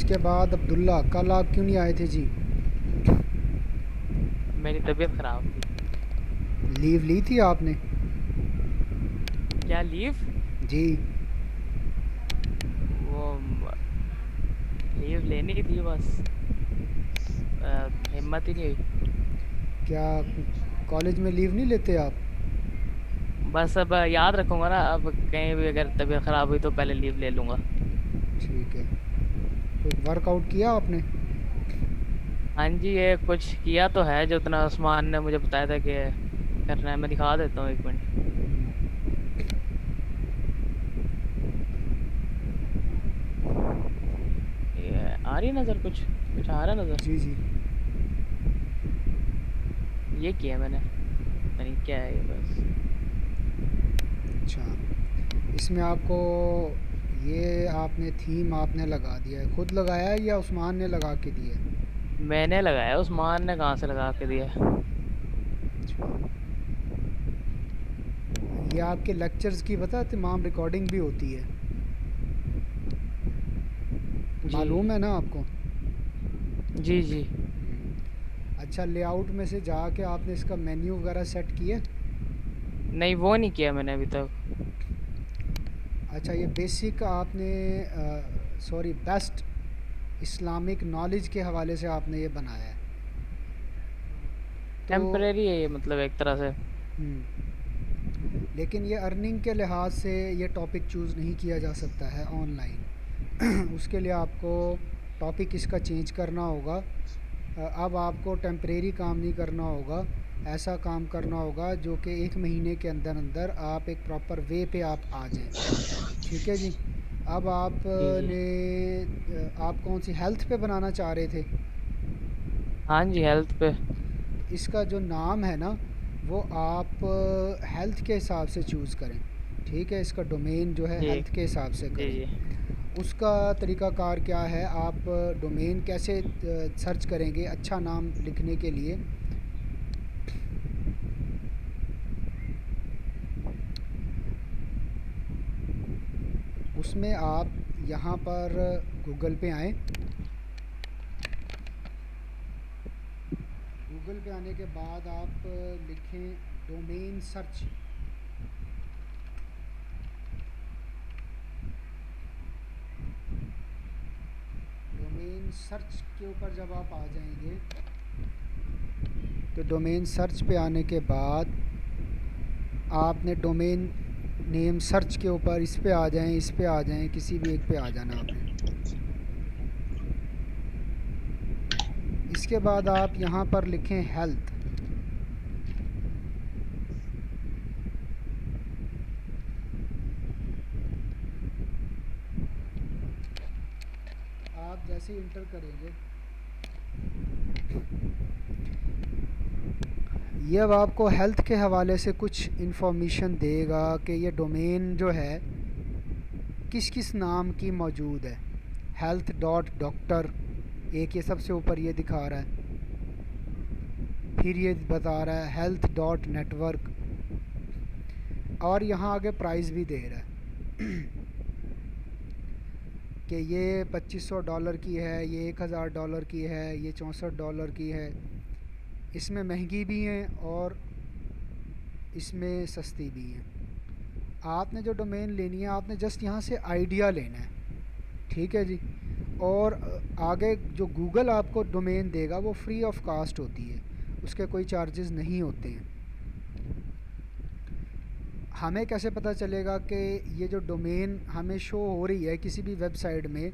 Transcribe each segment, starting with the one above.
इसके बाद अब्दुल्ला, कल आप क्यों नहीं आए थे जी? मेरी तबीयत खराब थी। लीव ली थी आपने? क्या लीव? जी। वो लीव लेनी थी बस, हिम्मत ही नहीं हुई। क्या कॉलेज में लीव नहीं लेते आप? बस अब याद रखूंगा ना, अब कहीं भी अगर तबीयत खराब हुई तो पहले लीव ले लूंगा। ठीक है। कोई वर्कआउट किया आपने? हाँ जी, ये कुछ किया तो है जो उतना उस्मान ने मुझे बताया था कि करना है। मैं दिखा देता हूँ, एक मिनट। ये आ रही नज़र, कुछ कुछ आ रहा है नज़र। जी जी। ये किया मैंने, पता नहीं क्या है ये बस। अच्छा, इसमें आपको ये आपने थीम आपने लगा दिया है, खुद लगाया है या उस्मान ने लगा के दिया है? मैंने लगाया, उस्मान ने कहाँ से लगा के दिया? अच्छा, ये आपके लेक्चर्स की पता है तमाम रिकॉर्डिंग भी होती है, जी मालूम है ना आपको? जी जी। अच्छा, लेआउट में से जाके आपने इसका मेन्यू वगैरह सेट किया? नहीं, वो नहीं किया मैंने अभी तक। अच्छा, ये बेसिक आपने सॉरी बेस्ट इस्लामिक नॉलेज के हवाले से आपने ये बनाया है तो। टेम्परेरी है ये, मतलब एक तरह से। लेकिन ये अर्निंग के लिहाज से ये टॉपिक चूज़ नहीं किया जा सकता है ऑनलाइन। उसके लिए आपको टॉपिक इसका चेंज करना होगा। अब आपको टेम्परेरी काम नहीं करना होगा, ऐसा काम करना होगा जो कि 1 महीने के अंदर अंदर आप एक प्रॉपर वे पे आप आ जाएं। ठीक है जी। अब जी जी। आपने आप कौन सी हेल्थ पे बनाना चाह रहे थे? हाँ जी, हेल्थ पे। इसका जो नाम है ना, वो आप हेल्थ के हिसाब से चूज़ करें। ठीक है, इसका डोमेन जो है ठीक। हेल्थ के हिसाब से जी करें। जी। उसका तरीक़ाकार क्या है, आप डोमेन कैसे सर्च करेंगे अच्छा नाम लिखने के लिए? उसमें आप यहाँ पर गूगल पे आएँ। गूगल पे आने के बाद आप लिखें डोमेन सर्च। डोमेन सर्च के ऊपर जब आप आ जाएंगे तो डोमेन सर्च पे आने के बाद आपने डोमेन नेम सर्च के ऊपर इस पे आ जाएं, इस पे आ जाएं, किसी भी एक पे आ जाना आपने। इसके बाद आप यहाँ पर लिखें हेल्थ। आप जैसे ही इंटर करेंगे, ये अब आपको हेल्थ के हवाले से कुछ इन्फॉर्मेशन देगा कि ये डोमेन जो है किस किस नाम की मौजूद है। हेल्थ डॉट डॉक्टर, एक ये सबसे ऊपर ये दिखा रहा है। फिर ये बता रहा है हेल्थ डॉट नेटवर्क, और यहाँ आगे प्राइस भी दे रहा है कि ये $2500 की है, ये $1000 की है, ये $64 की है। इसमें महंगी भी हैं और इसमें सस्ती भी हैं। आपने जो डोमेन लेनी है, आपने जस्ट यहाँ से आइडिया लेना है। ठीक है जी। और आगे जो गूगल आपको डोमेन देगा वो फ्री ऑफ कास्ट होती है, उसके कोई चार्जेस नहीं होते हैं। हमें कैसे पता चलेगा कि ये जो डोमेन हमें शो हो रही है किसी भी वेबसाइट में,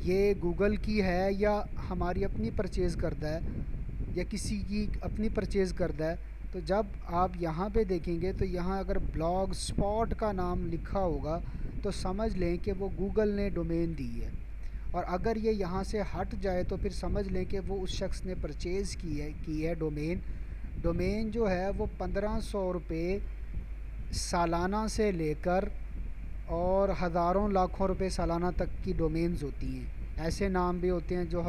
ये गूगल की है या हमारी अपनी परचेज़ करता है या किसी की अपनी परचेज़ करता है? तो जब आप यहाँ पे देखेंगे तो यहाँ अगर ब्लॉग स्पॉट का नाम लिखा होगा तो समझ लें कि वो गूगल ने डोमेन दी है। और अगर ये यहाँ से हट जाए तो फिर समझ लें कि वो उस शख्स ने परचेज़ की है डोमेन। डोमेन जो है वो 1500 रुपये सालाना से लेकर और हज़ारों लाखों रुपए सालाना तक की डोमेन्स होती हैं। ऐसे नाम भी होते हैं जो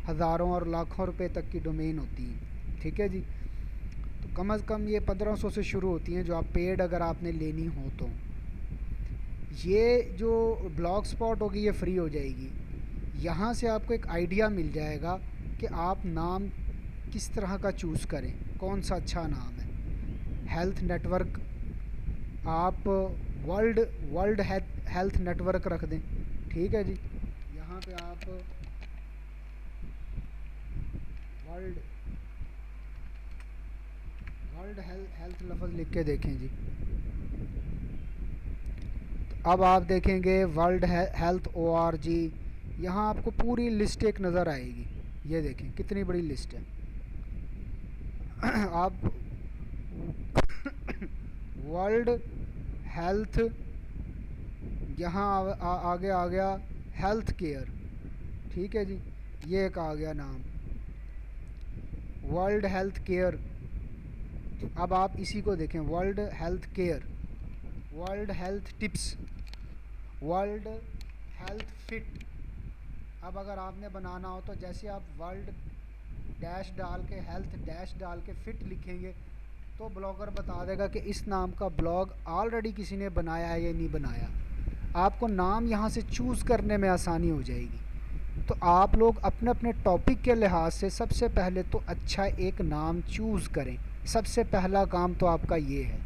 हज़ारों और लाखों रुपए तक की डोमेन होती हैं। ठीक है जी। तो कम अज़ कम ये 1500 से शुरू होती हैं जो आप पेड अगर आपने लेनी हो तो। ये जो ब्लॉग स्पॉट होगी ये फ्री हो जाएगी। यहाँ से आपको एक आइडिया मिल जाएगा कि आप नाम किस तरह का चूज़ करें, कौन सा अच्छा नाम है। हेल्थ नेटवर्क, आप वर्ल्ड वर्ल्ड हेल्थ नेटवर्क रख दें, ठीक है जी। यहाँ पे आप वर्ल्ड वर्ल्ड हेल्थ लफ्ज़ लिख के देखें जी। तो अब आप देखेंगे वर्ल्ड हेल्थ ORG, यहाँ आपको पूरी लिस्ट एक नज़र आएगी। ये देखें कितनी बड़ी लिस्ट है। आप वर्ल्ड हेल्थ, यहाँ आगे आ गया हेल्थ केयर, ठीक है जी। ये एक आ गया नाम वर्ल्ड हेल्थ केयर। अब आप इसी को देखें, world health care, world health tips, world health fit. अब अगर आपने बनाना हो तो जैसे आप वर्ल्ड डैश डाल के हेल्थ डैश डाल के फिट लिखेंगे तो ब्लॉगर बता देगा कि इस नाम का ब्लॉग ऑलरेडी किसी ने बनाया है या नहीं बनाया। आपको नाम यहाँ से चूज़ करने में आसानी हो जाएगी। तो आप लोग अपने अपने टॉपिक के लिहाज से सबसे पहले तो अच्छा एक नाम चूज़ करें। सबसे पहला काम तो आपका ये है,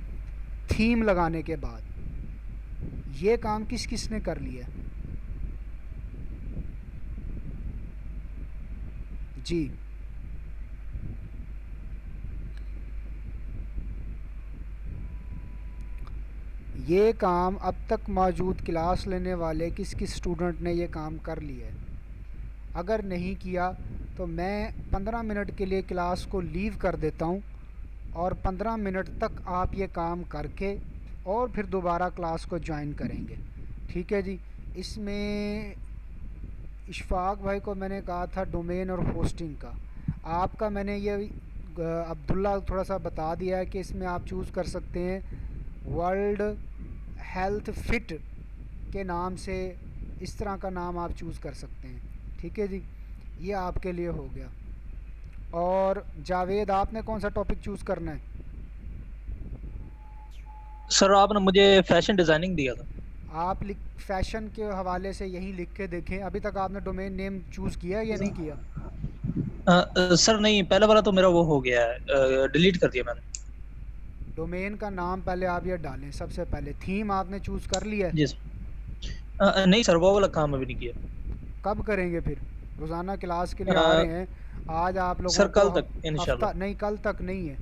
थीम लगाने के बाद। ये काम किस किस ने कर लिया जी? ये काम अब तक मौजूद क्लास लेने वाले किस किस स्टूडेंट ने ये काम कर लिया है? अगर नहीं किया तो मैं 15 मिनट के लिए क्लास को लीव कर देता हूँ और 15 मिनट तक आप ये काम करके और फिर दोबारा क्लास को ज्वाइन करेंगे, ठीक है जी। इसमें इशफाक भाई को मैंने कहा था डोमेन और होस्टिंग का, आपका मैंने ये अब्दुल्ला थोड़ा सा बता दिया है कि इसमें आप चूज़ कर सकते हैं वर्ल्ड हेल्थ फिट के नाम से। इस तरह का नाम आप चूज़ कर सकते हैं, ठीक है जी। ये आपके लिए हो गया। और जावेद, आपने कौन सा टॉपिक चूज़ करना है? सर आपने मुझे फैशन डिजाइनिंग दिया था। आप फैशन के हवाले से यहीं लिख के देखें। अभी तक आपने डोमेन नेम चूज़ किया है या नहीं किया? सर नहीं, पहला वाला तो मेरा वो हो गया है, डिलीट कर दिया मैंने। डोमेन का नाम पहले आप ये डालें सबसे पहले। थीम आपने चूज़ कर लिया है? जी सर। नहीं सर, वो वाला काम अभी नहीं किया। कब करेंगे फिर? रोज़ाना क्लास के लिए आ अ, रहे हैं, आज आप लोगों सर को कल तक हफ्ता इंशाल्लाह। नहीं, कल तक नहीं है,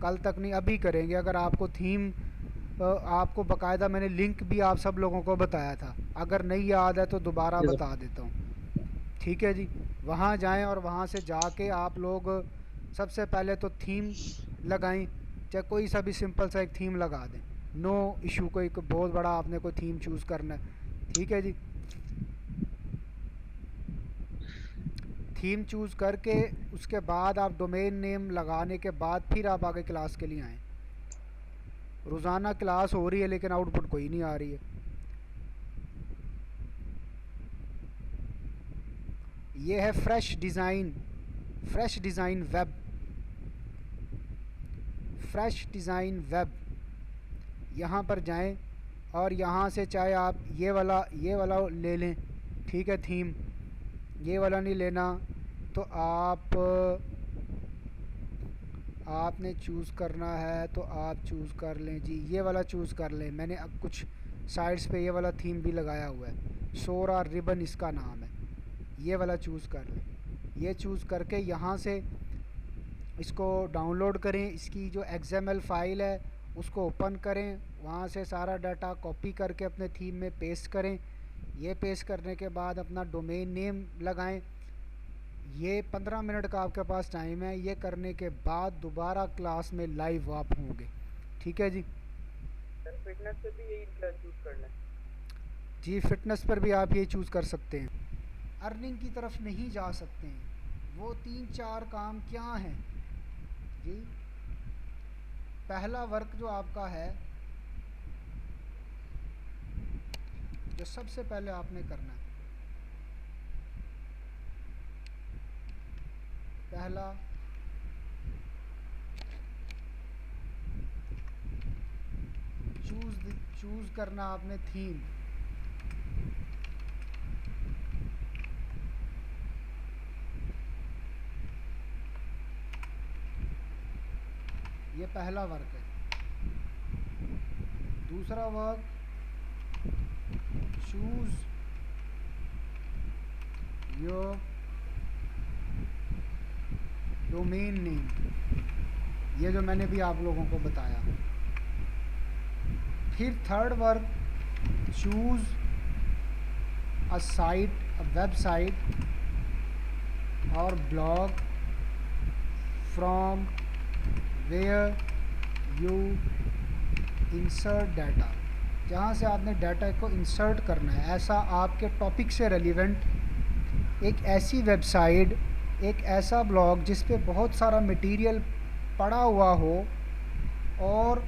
कल तक नहीं, अभी करेंगे। अगर आपको थीम आपको बकायदा मैंने लिंक भी आप सब लोगों को बताया था, अगर नहीं याद है तो दोबारा जी सर। बता देता हूँ, ठीक है जी। वहाँ जाएं और वहाँ से जाके आप लोग सबसे पहले तो थीम लगाएं, चाहे कोई सा भी सिंपल सा एक थीम लगा दें, नो इशू। कोई बहुत बड़ा आपने कोई थीम चूज़ करना है, ठीक है जी। थीम चूज़ करके उसके बाद आप डोमेन नेम लगाने के बाद फिर आप आगे क्लास के लिए आएँ। रोज़ाना क्लास हो रही है लेकिन आउटपुट कोई नहीं आ रही है। ये है fresh design, fresh design web, fresh design web. यहाँ पर जाएं और यहाँ से चाहे आप ये वाला ले लें, ठीक है थीम। ये वाला नहीं लेना तो आपने चूज़ करना है तो आप चूज़ कर लें जी, ये वाला चूज़ कर लें। मैंने अब कुछ साइट्स पे ये वाला थीम भी लगाया हुआ है, सोरा रिबन इसका नाम है। ये वाला चूज़ कर लें। ये चूज़ करके यहाँ से इसको डाउनलोड करें, इसकी जो XML फ़ाइल है उसको ओपन करें, वहाँ से सारा डाटा कॉपी करके अपने थीम में पेस्ट करें। ये पेस्ट करने के बाद अपना डोमेन नेम लगाएं। ये 15 मिनट का आपके पास टाइम है। ये करने के बाद दोबारा क्लास में लाइव आप होंगे, ठीक है जी। सर फिटनेस पे भी यही चूज करना है? जी, फिटनेस पर भी आप ये चूज़ कर सकते हैं। अर्निंग की तरफ नहीं जा सकते हैं, वो 3-4 काम क्या हैं जी? पहला वर्क जो आपका है, जो सबसे पहले आपने करना है, पहला चूज़ करना आपने थीम। ये पहला वर्क है। दूसरा work, choose your domain name, ये जो मैंने भी आप लोगों को बताया। फिर third work, choose a site, a website और blog from where you insert data, जहाँ से आपने डाटा को इंसर्ट करना है। ऐसा आपके टॉपिक से रेलिवेंट एक ऐसी वेबसाइट, एक ऐसा ब्लॉग जिस पे बहुत सारा मटेरियल पड़ा हुआ हो, और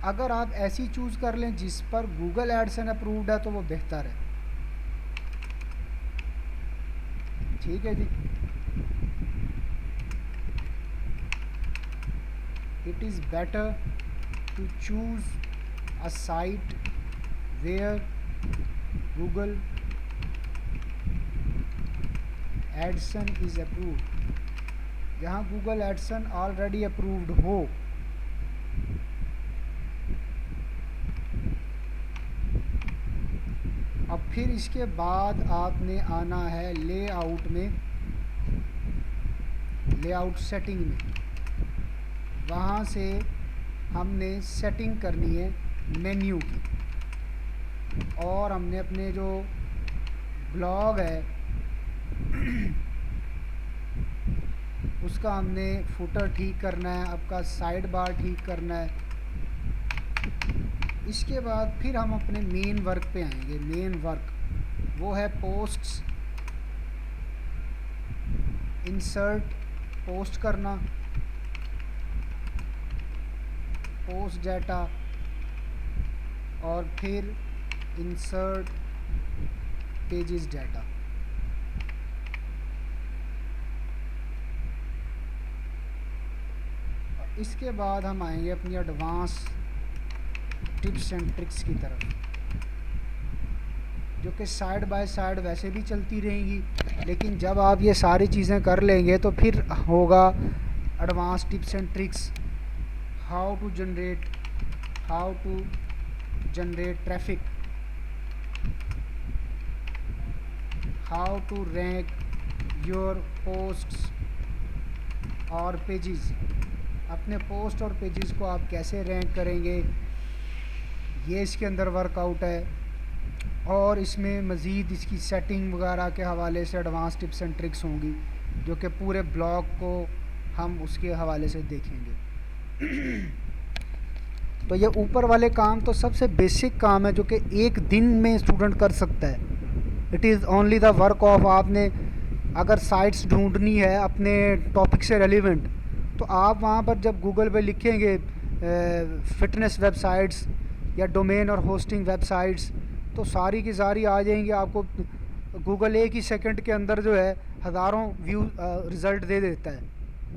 अगर आप ऐसी चूज़ कर लें जिस पर गूगल एडसन अप्रूव्ड है तो वो बेहतर है। ठीक है जी। It is better to choose a site where Google AdSense is approved, जहाँ गूगल एडसन ऑलरेडी अप्रूव्ड हो। अब फिर इसके बाद आपने आना है लेआउट में, लेआउट सेटिंग में। वहाँ से हमने सेटिंग करनी है मेन्यू की, और हमने अपने जो ब्लॉग है उसका हमने फुटर ठीक करना है, आपका साइड बार ठीक करना है। इसके बाद फिर हम अपने मेन वर्क पे आएंगे। मेन वर्क वो है पोस्ट्स, इंसर्ट, पोस्ट करना, पोस्ट डाटा, और फिर इंसर्ट पेजेस डाटा। इसके बाद हम आएंगे अपनी एडवांस टिप्स एंड ट्रिक्स की तरफ, जो कि साइड बाय साइड वैसे भी चलती रहेंगी, लेकिन जब आप ये सारी चीज़ें कर लेंगे तो फिर होगा advance tips and tricks, how to generate traffic, how to rank your posts और पेजेस। अपने पोस्ट और पेजेस को आप कैसे रैंक करेंगे, ये इसके अंदर वर्कआउट है। और इसमें मज़ीद इसकी सेटिंग वगैरह के हवाले से एडवांस टिप्स एंड ट्रिक्स होंगी, जो कि पूरे ब्लॉग को हम उसके हवाले से देखेंगे। तो ये ऊपर वाले काम तो सबसे बेसिक काम है, जो कि एक दिन में स्टूडेंट कर सकता है। It is only the work of, आपने अगर साइट्स ढूंढनी है अपने टॉपिक से रेलिवेंट, तो आप वहाँ पर जब गूगल पे लिखेंगे फ़िटनेस वेबसाइट्स या डोमेन और होस्टिंग वेबसाइट्स, तो सारी की सारी आ जाएंगी। आपको गूगल एक ही सेकंड के अंदर जो है हज़ारों व्यू रिज़ल्ट दे देता है।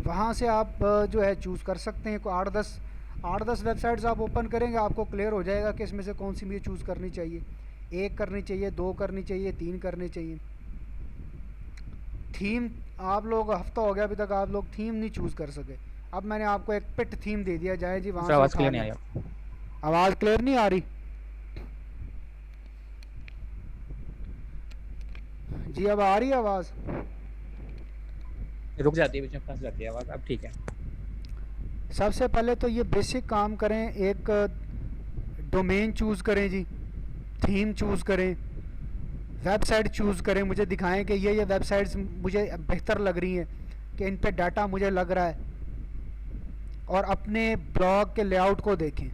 वहाँ से आप जो है चूज़ कर सकते हैं। कोई 8-10 वेबसाइट्स आप ओपन करेंगे, आपको क्लियर हो जाएगा कि इसमें से कौन सी मुझे चूज़ करनी चाहिए। 1 करनी चाहिए, 2 करनी चाहिए, 3 करनी चाहिए। थीम, आप लोग हफ्ता हो गया अभी तक आप लोग थीम नहीं चूज़ कर सके। अब मैंने आपको एक पिट थीम दे दिया, जाए जी वहाँ से आवाज़ उठा क्लियर नहीं लें। आ रही। आवाज़ क्लियर नहीं आ रही जी? अब आ रही है आवाज़? रुक जाती है, बीच में फंस जाती है आवाज़। अब ठीक है। सबसे पहले तो ये बेसिक काम करें, एक डोमेन चूज़ करें जी, थीम चूज़ करें, वेबसाइट चूज़ करें। मुझे दिखाएं कि ये वेबसाइट्स मुझे बेहतर लग रही हैं, कि इन पे डाटा मुझे लग रहा है। और अपने ब्लॉग के लेआउट को देखें।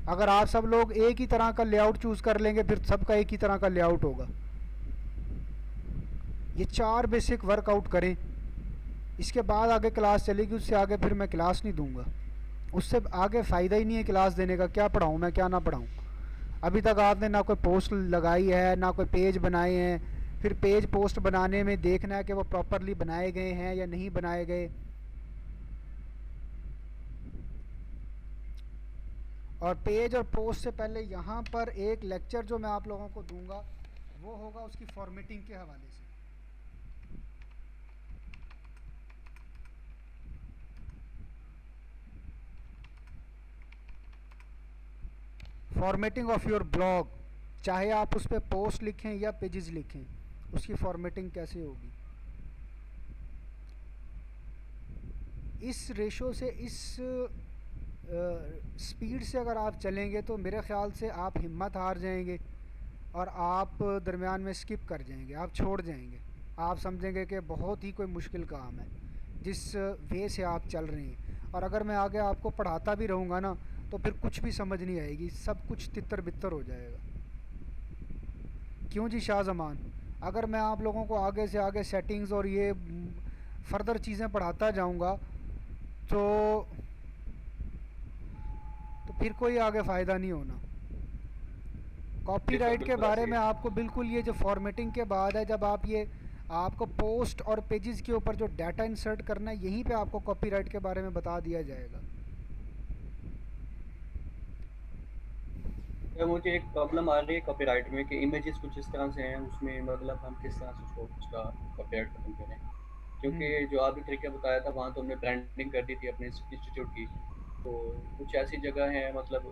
अगर आप सब लोग एक ही तरह का लेआउट चूज़ कर लेंगे, फिर सबका एक ही तरह का लेआउट होगा। ये 4 बेसिक वर्कआउट करें। इसके बाद आगे क्लास चलेगी, उससे आगे फिर मैं क्लास नहीं दूंगा। उससे आगे फ़ायदा ही नहीं है क्लास देने का। क्या पढ़ाऊँ मैं, क्या ना पढ़ाऊँ। अभी तक आपने ना कोई पोस्ट लगाई है, ना कोई पेज बनाए हैं। फिर पेज पोस्ट बनाने में देखना है कि वो प्रॉपरली बनाए गए हैं या नहीं बनाए गए। और पेज और पोस्ट से पहले यहाँ पर एक लेक्चर जो मैं आप लोगों को दूंगा, वो होगा उसकी फॉर्मेटिंग के हवाले से। फॉर्मेटिंग ऑफ योर ब्लॉग, चाहे आप उस पर पोस्ट लिखें या पेजेस लिखें, उसकी फॉर्मेटिंग कैसे होगी। इस रेशो से, इस स्पीड से अगर आप चलेंगे तो मेरे ख़्याल से आप हिम्मत हार जाएंगे और आप दरमियान में स्किप कर जाएंगे, आप छोड़ जाएंगे। आप समझेंगे कि बहुत ही कोई मुश्किल काम है जिस वे से आप चल रहे हैं। और अगर मैं आगे आपको पढ़ाता भी रहूँगा ना तो फिर कुछ भी समझ नहीं आएगी, सब कुछ तितर बितर हो जाएगा। क्यों जी शाहज़मान, अगर मैं आप लोगों को आगे से आगे सेटिंग्स और ये फर्दर चीज़ें पढ़ाता जाऊँगा तो फिर कोई आगे फ़ायदा नहीं होना। कॉपीराइट के बारे में आपको बिल्कुल, ये जो फॉर्मेटिंग के बाद है, जब आप ये आपको पोस्ट और पेजेस के ऊपर जो डाटा इंसर्ट करना है, यहीं पे आपको कॉपीराइट के बारे में बता दिया जाएगा। तो मुझे एक प्रॉब्लम आ रही है कॉपीराइट में कि इमेजेस कुछ इस तरह से हैं, उसमें मतलब हम किस तरह से उसका कॉपीराइट खत्म करें, क्योंकि जो आपने तरीका बताया था वहाँ तो हमने ब्रांडिंग कर दी थी अपने इंस्टीट्यूट की। तो कुछ ऐसी जगह है मतलब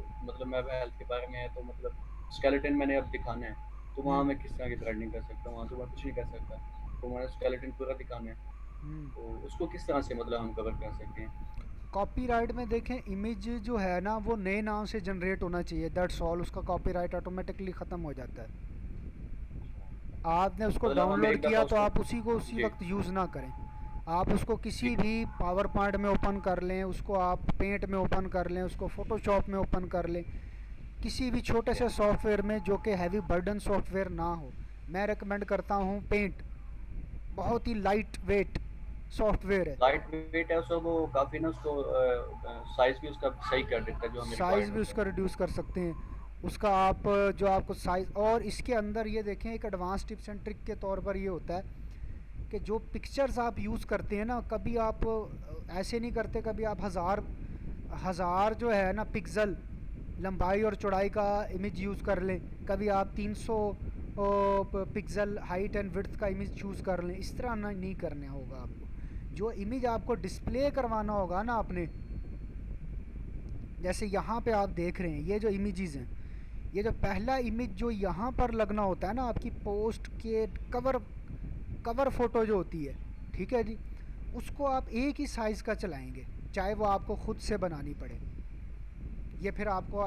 मैं हेल्थ के बारे में है, तो मतलब स्केलेटन मैंने अब दिखाना है, तो वहाँ मैं किस तरह की ब्रांडिंग कर सकता हूँ, वहाँ तो मैं कुछ नहीं कर सकता, तो मैंने स्केलेटन पूरा दिखाना है, तो उसको किस तरह से मतलब हम कवर कर सकते हैं। कॉपीराइट में देखें, इमेज जो है ना वो नए नाम से जनरेट होना चाहिए, दैट्स ऑल। उसका कॉपीराइट ऑटोमेटिकली ख़त्म हो जाता है। आपने उसको मतलब हम डाउनलोड एक दफ़ा किया तो उसको आप उसी को उसी जी वक्त यूज़ ना करें। आप उसको किसी ठीक भी पावर पॉइंट में ओपन कर लें, उसको आप पेंट में ओपन कर लें, उसको फ़ोटोशॉप में ओपन कर लें, किसी भी छोटे से सॉफ्टवेयर में जो कि हैवी बर्डन सॉफ्टवेयर ना हो। मैं रेकमेंड करता हूँ पेंट, बहुत ही लाइट वेट सॉफ्टवेयर है। लाइट वेट है, उसको वो काफ़ी ना उसको साइज़ भी उसका सही कर देता है जो हमें साइज़ रिक्वायर्ड भी होता उसका है। रिड्यूस कर सकते हैं। उसका आप जो आपको साइज़, और इसके अंदर ये देखें, एक एडवांस टिप्स एंड ट्रिक के तौर पर ये होता है कि जो पिक्चर्स आप यूज़ करते हैं ना, कभी आप ऐसे नहीं करते, कभी आप हज़ार जो है ना पिक्सल लंबाई और चौड़ाई का इमेज यूज़ कर लें, कभी आप 300 पिक्सल हाइट एंड विड्थ का इमेज चूज़ कर लें। इस तरह ना नहीं करना होगा आपको। जो इमेज आपको डिस्प्ले करवाना होगा ना आपने, जैसे यहाँ पे आप देख रहे हैं ये जो इमेजेस हैं, ये जो पहला इमेज जो यहाँ पर लगना होता है ना आपकी पोस्ट के कवर फ़ोटो जो होती है, ठीक है जी, उसको आप एक ही साइज़ का चलाएंगे, चाहे वो आपको ख़ुद से बनानी पड़े। ये फिर आपको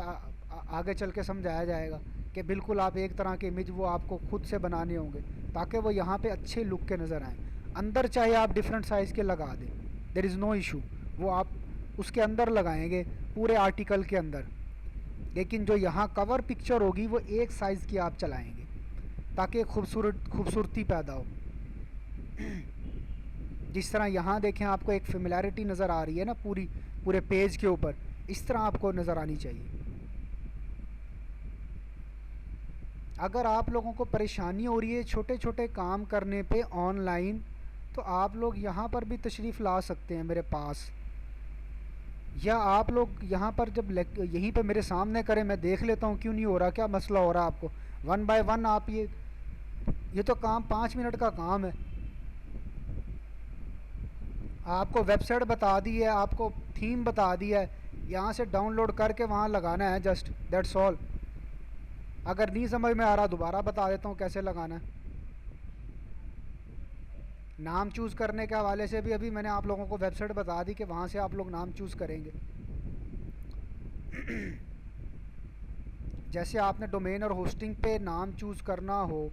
आगे चल के समझाया जाएगा कि बिल्कुल आप एक तरह के इमेज वो आपको खुद से बनाने होंगे ताकि वो यहाँ पे अच्छे लुक के नज़र आएँ। अंदर चाहे आप डिफरेंट साइज़ के लगा दें, देयर इज़ नो इशू, वो आप उसके अंदर लगाएंगे पूरे आर्टिकल के अंदर, लेकिन जो यहाँ कवर पिक्चर होगी वो एक साइज़ की आप चलाएंगे ताकि खूबसूरती पैदा हो। जिस तरह यहाँ देखें आपको एक फेमिलैरिटी नज़र आ रही है ना पूरे पेज के ऊपर, इस तरह आपको नज़र आनी चाहिए। अगर आप लोगों को परेशानी हो रही है छोटे छोटे काम करने पे ऑनलाइन, तो आप लोग यहाँ पर भी तशरीफ़ ला सकते हैं मेरे पास, या आप लोग यहाँ पर जब यहीं पे मेरे सामने करें, मैं देख लेता हूँ क्यों नहीं हो रहा, क्या मसला हो रहा है आपको। 1 बाय 1 आप ये तो काम 5 मिनट का काम है। आपको वेबसाइट बता दी है, आपको थीम बता दिया है, यहाँ से डाउनलोड करके वहाँ लगाना है, जस्ट दैट्स ऑल। अगर नहीं समझ में आ रहा दोबारा बता देता हूँ कैसे लगाना है। नाम चूज़ करने के हवाले से भी अभी मैंने आप लोगों को वेबसाइट बता दी कि वहाँ से आप लोग नाम चूज़ करेंगे। जैसे आपने डोमेन और होस्टिंग पे नाम चूज़ करना हो,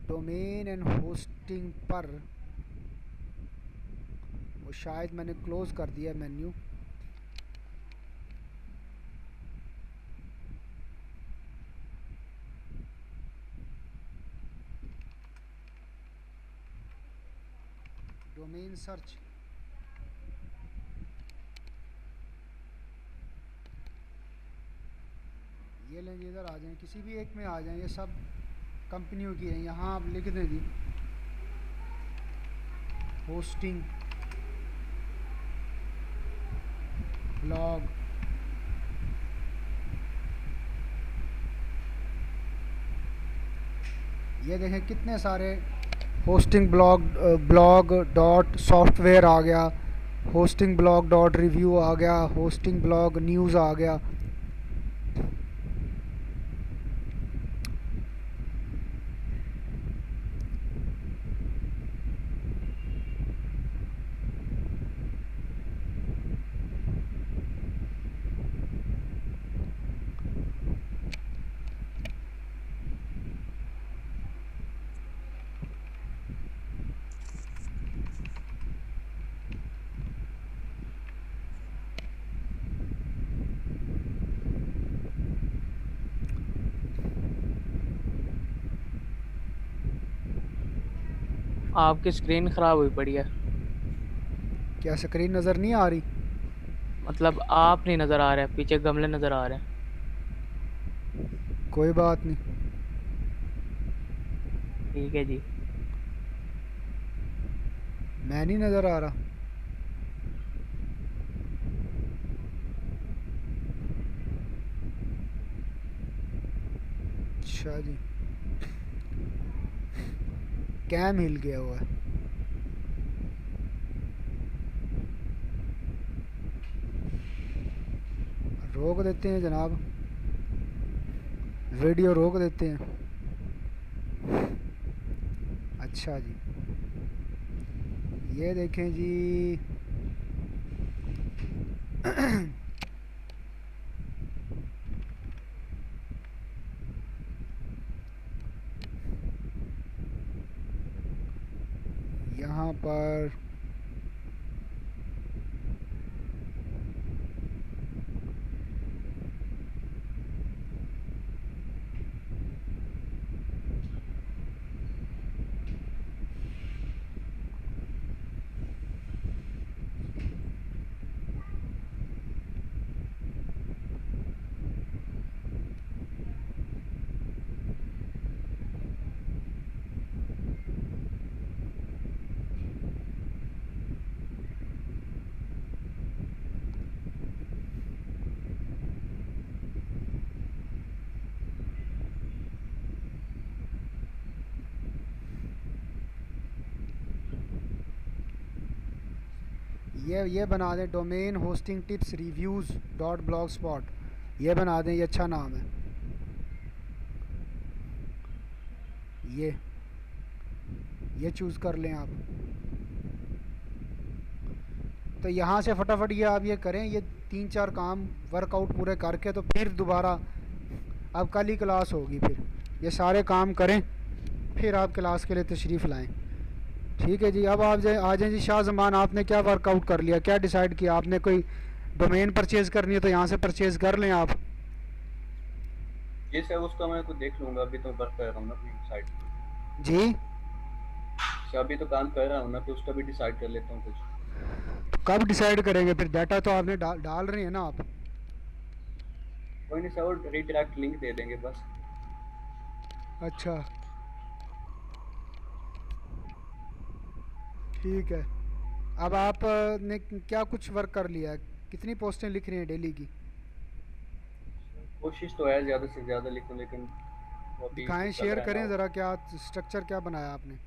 डोमेन एंड होस्टिंग पर, वो शायद मैंने क्लोज़ कर दिया मेन्यू। डोमेन सर्च, ये लें, इधर आ जाएं, किसी भी एक में आ जाएं, ये सब कंपनियों की हैं। यहाँ आप लिख दें जी होस्टिंग ब्लॉग, ये देखें कितने सारे होस्टिंग ब्लॉग डॉट सॉफ्टवेयर आ गया, होस्टिंग ब्लॉग डॉट रिव्यू आ गया, होस्टिंग ब्लॉग न्यूज़ आ गया। आपकी स्क्रीन खराब हुई पड़ी है। क्या स्क्रीन नज़र नहीं आ रही? मतलब आप नहीं नज़र आ रहे, पीछे गमले नज़र आ रहे हैं। कोई बात नहीं। ठीक है जी। मैं नहीं नज़र आ रहा? अच्छा जी, कैम हिल गया हुआ है। रोक देते हैं जनाब, वीडियो रोक देते हैं। अच्छा जी, ये देखें जी। यहाँ पर ये बना दें, domain hosting tips reviews dot blog spot. ये बना दें, ये अच्छा नाम है। ये चूज़ कर लें आप। तो यहाँ से फटाफट ये आप ये करें, ये 3-4 काम वर्कआउट पूरे करके तो फिर दोबारा अब कल ही क्लास होगी, फिर ये सारे काम करें, फिर आप क्लास के लिए तशरीफ़ लाएं। ठीक है जी। अब आप आ जाएँ जी। शाह ज़मान, आपने क्या वर्कआउट कर लिया, क्या डिसाइड किया आपने? कोई डोमेन परचेज़ करनी है तो यहाँ से परचेज़ कर लें आप। जी सर, उसका मैं कुछ देख लूँगा, अभी तो वर्क कर रहा हूँ ना अपनी साइट पे। जी, सर अभी तो काम कर रहा हूँ ना, तो उसका भी डिसाइड कर लेता हूँ कुछ। तो कब डिसाइड करेंगे? फिर डाटा तो आपने डाल रहे हैं ना आप। कोई नहीं सर, वो रीडायरेक्ट लिंक दे देंगे बस। अच्छा, ठीक है। अब आप ने क्या कुछ वर्क कर लिया है? कितनी पोस्टें लिख रही हैं डेली की? कोशिश तो है ज़्यादा से ज़्यादा लिखूँ, लेकिन वो अभी दिखाएं, चल शेयर रहा है ना करें वो। ज़रा, क्या स्ट्रक्चर क्या बनाया आपने?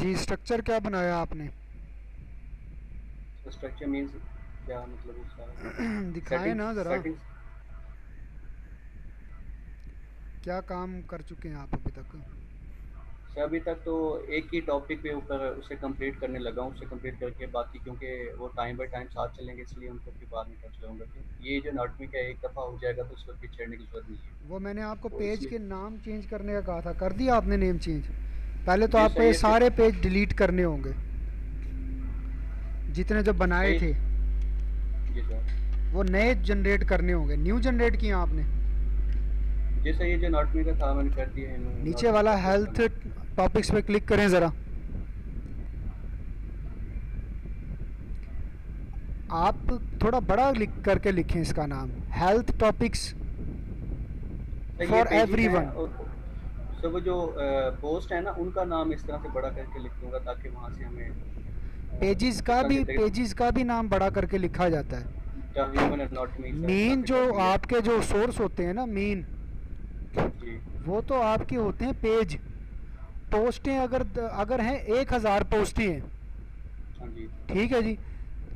जी, स्ट्रक्चर क्या बनाया आपने? स्ट्रक्चर मीन्स क्या मतलब उसका? दिखाएं सेटिंग्स ना ज़रा, सेटिंग्स क्या काम कर चुके हैं आप अभी तक? सर अभी तक तो एक ही टॉपिक पे ऊपर उसे कंप्लीट करने लगा हूँ, उसे कंप्लीट करके बाकी क्योंकि वो टाइम बाय टाइम साथ चलेंगे इसलिए उनको फिर बाद में टच लूँगा। ये जो एनाटॉमी का एक दफ़ा हो जाएगा तो उसको फिर छेड़ने की ज़रूरत नहीं है। वो मैंने आपको तो पेज इसलिए के नाम चेंज करने का कहा था, कर दिया आपने नेम चेंज? पहले तो जी आपको सर ये ये फिर सारे पेज डिलीट करने होंगे जितने जो बनाए सही थे, जी सर। वो नए जनरेट करने होंगे। न्यू जनरेट किया आपने? जी सर ये जो एनाटॉमी का था मैंने कर दिया है, नीचे एनाटॉमी वाला का पेज हेल्थ बना। टॉपिक्स पे क्लिक करें ज़रा। आप थोड़ा बड़ा लिख करके लिखें इसका नाम, हेल्थ टॉपिक्स सर ये फॉर पेजेस हैं एवरीवन। और सर वो जो पोस्ट है ना उनका नाम इस तरह से बड़ा करके लिख दूंगा ताकि वहाँ से हमें इस तरह से पेजेस का भी नाम बड़ा करके लिखा जाता है। The human anatomy sir main काफ़ी जो लंबी है। आपके जो सोर्स होते हैं ना, मेन जी वो तो आपके होते हैं पेज। पोस्टें अगर अगर हैं 1000 पोस्टें हैं, हाँ जी ठीक है जी,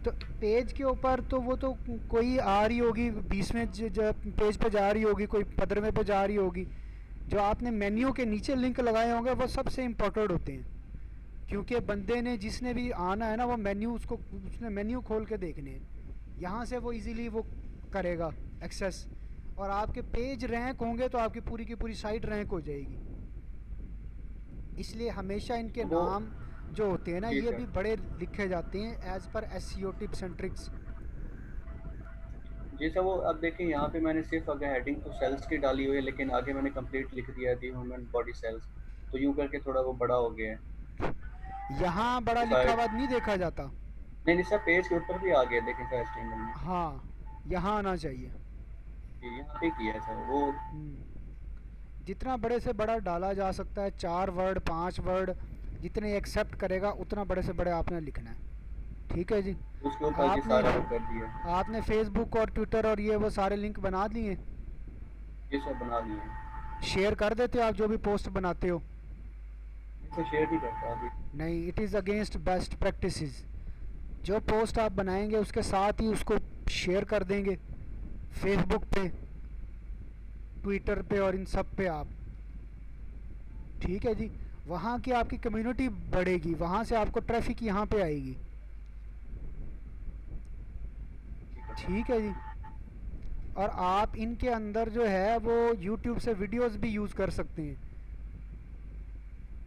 तो पेज के ऊपर तो वो तो कोई आ रही होगी 20वें पेज पे जा रही होगी, कोई 15वें पे जा रही होगी। जो आपने मेन्यू के नीचे लिंक लगाए होंगे वो सबसे इम्पोर्टेंट होते हैं, क्योंकि बंदे ने जिसने भी आना है ना वो मेन्यू उसने मेन्यू खोल के देखने हैं, यहाँ से वो इजीली वो करेगा एक्सेस। और आपके पेज रैंक होंगे तो आपकी पूरी की पूरी साइट रैंक हो जाएगी। इसलिए हमेशा इनके वो नाम जो होते हैं ना जी ये सर भी बड़े लिखे जाते हैं as per SEO tips and tricks. जी सर वो अब देखिए यहाँ पे मैंने सिर्फ अगर हेडिंग तो सेल्स की डाली हुई है लेकिन आगे मैंने कंप्लीट लिख दिया दी ह्यूमन बॉडी सेल्स, तो यूँ करके थोड़ा वो बड़ा हो गया है। यहाँ बड़ा तो लिखा शायद हुआ नहीं देखा जाता। नहीं नहीं सर पेज के ऊपर भी आ गया देखें सर HTML में। हाँ, यहाँ आना चाहिए। जी यहाँ पे किया है सर वो। जितना बड़े से बड़ा डाला जा सकता है, 4 वर्ड 5 वर्ड जितने एक्सेप्ट करेगा उतना बड़े से बड़े आपने लिखना है, ठीक है जी। उसके ऊपर जी आपने सारा वो कर दिया है। आपने फेसबुक और ट्विटर और ये वो सारे लिंक बना दिए? ये सब बना दिए हैं। शेयर कर देते हो आप जो भी पोस्ट बनाते हो? इसे शेयर नहीं करता अभी। नहीं, it is against best practices. जो पोस्ट आप बनाएंगे उसके साथ ही उसको शेयर कर देंगे फेसबुक पे, ट्विटर पे और इन सब पे आप, ठीक है जी। वहाँ की आपकी कम्युनिटी बढ़ेगी, वहाँ से आपको ट्रैफिक यहाँ पे आएगी, ठीक है जी। और आप इनके अंदर जो है वो यूट्यूब से वीडियोस भी यूज़ कर सकते हैं,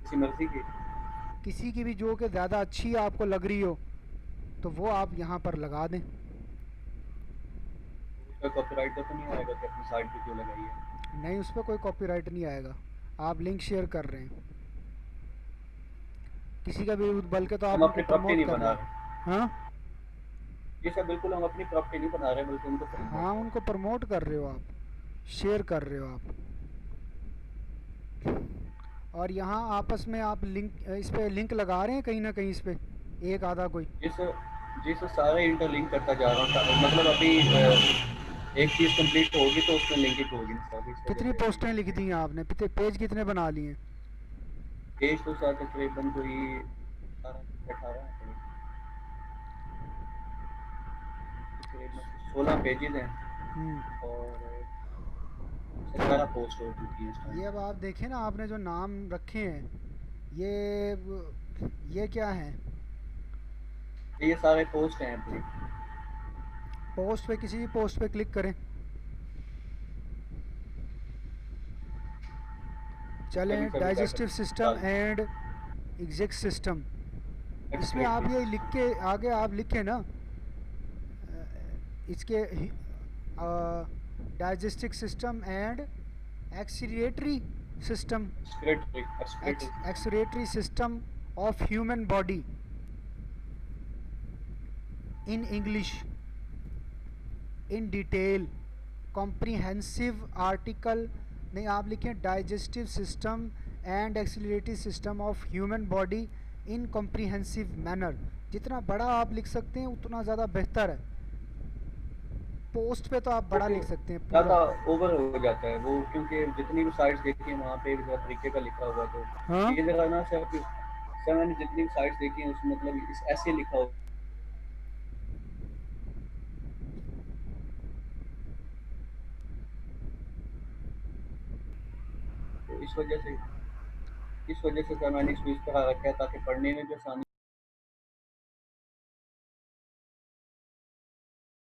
किसी मर्जी की। किसी की भी जो कि ज़्यादा अच्छी आपको लग रही हो तो वो आप यहाँ पर लगा दें। उसका कॉपीराइट तो नहीं आएगा कि अपनी साइट पे क्यों लगाई है। नहीं, उस पर कोई कॉपीराइट नहीं आएगा, आप लिंक शेयर कर रहे हैं किसी का भी, बल्कि तो आप हम उनको अपनी प्रॉपर्टी प्रमोट नहीं कर बना रहे हैं। रहे। हाँ जी सर बिल्कुल हम अपनी प्रॉपर्टी नहीं बना रहे बल्कि उनको हाँ, प्रमोट उनको प्रमोट कर रहे हो आप, शेयर कर रहे हो आप। और यहाँ आपस में आप लिंक, इस पे लिंक लगा रहे हैं कहीं ना कहीं, इस पे एक आधा कोई? जी सर सारा इंटरलिंक करता जा रहा हूँ मतलब अभी एक चीज़ कंप्लीट होगी तो उसमें लिंकिंग होगी ना सर इस वजह कितनी से अभी पोस्टें लिख दी हैं आपने, पेज कितने बना लिए हैं? पेज तो सर तकरीबन कोई 18 है, तकरीबन 16 पेजेस हैं और 17 पोस्ट हो चुकी है इस टाइम। ये अब आप देखें ना, आपने जो नाम रखे हैं ये क्या हैं? ये सारे पोस्ट हैं अपनी। पोस्ट पे, किसी भी पोस्ट पे क्लिक करें, चलें कभी कभी कर डाइजेस्टिव सकते सिस्टम एंड एग्जिक सिस्टम। इसमें आप ये लिख के आगे आप लिखें ना, इसके digestive system and excretory system, excretory system of human body in English in detail comprehensive article में आप लिखें digestive system and excretory system of human body in comprehensive manner. जितना बड़ा आप लिख सकते हैं उतना ज़्यादा बेहतर है। पोस्ट पे तो आप बड़ा लिख सकते हैं ज़्यादा पूरा। ओवर हो जाता है वो क्योंकि जितनी भी साइट्स देखी हैं वहाँ पे भी तरीके का लिखा हुआ तो हाँ, ये जरा ना सर मैंने जितनी भी साइट्स देखी हैं उसमें मतलब इस ऐसे लिखा हो तो इस वजह से इस वजह से सर मैंने इसको इस तरह रखा है ताकि पढ़ने में भी आसानी